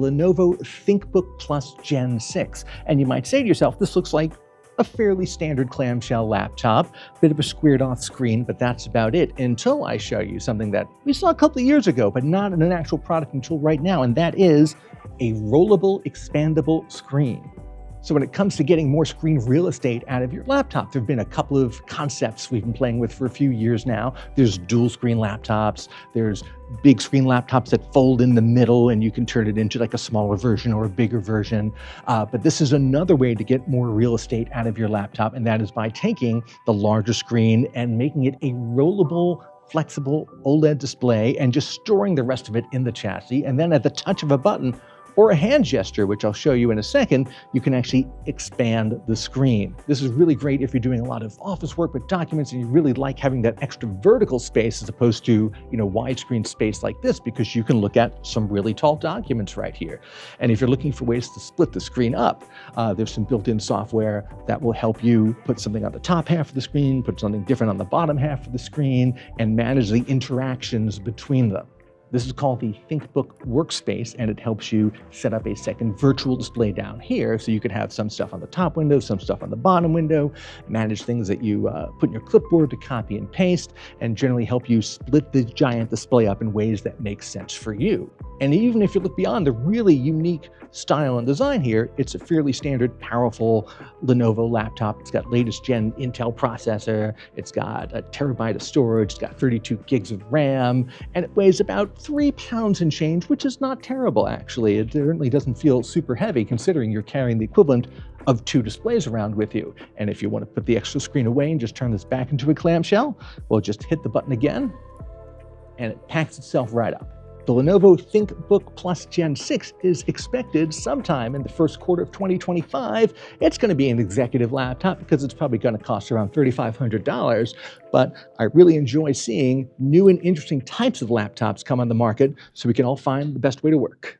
Lenovo ThinkBook Plus Gen 6. And you might say to yourself, this looks like a fairly standard clamshell laptop, bit of a squared off screen, but that's about it until I show you something that we saw a couple of years ago, but not in an actual product until right now, and that is a rollable, expandable screen. So when it comes to getting more screen real estate out of your laptop, there have been a couple of concepts we've been playing with for a few years now. There's dual screen laptops, there's big screen laptops that fold in the middle and you can turn it into like a smaller version or a bigger version. But this is another way to get more real estate out of your laptop, and that is by taking the larger screen and making it a rollable, flexible OLED display and just storing the rest of it in the chassis. And then at the touch of a button or a hand gesture, which I'll show you in a second, you can actually expand the screen. This is really great if you're doing a lot of office work with documents and you really like having that extra vertical space as opposed to, widescreen space like this, because you can look at some really tall documents right here. And if you're looking for ways to split the screen up, there's some built-in software that will help you put something on the top half of the screen, put something different on the bottom half of the screen, and manage the interactions between them. This is called the Thinkbook Workspace, and it helps you set up a second virtual display down here, so you could have some stuff on the top window, some stuff on the bottom window, manage things that you put in your clipboard to copy and paste, and generally help you split the giant display up in ways that make sense for you. And even if you look beyond the really unique style and design here, it's a fairly standard, powerful Lenovo laptop. It's got latest gen Intel processor, it's got a terabyte of storage, it's got 32 gigs of RAM, and it weighs about 3 pounds and change, which is not terrible, actually. It certainly doesn't feel super heavy considering you're carrying the equivalent of 2 displays around with you. And if you want to put the extra screen away and just turn this back into a clamshell, well, just hit the button again, and it packs itself right up. The Lenovo ThinkBook Plus Gen 6 is expected sometime in the first quarter of 2025. It's going to be an executive laptop because it's probably going to cost around $3,500, but I really enjoy seeing new and interesting types of laptops come on the market so we can all find the best way to work.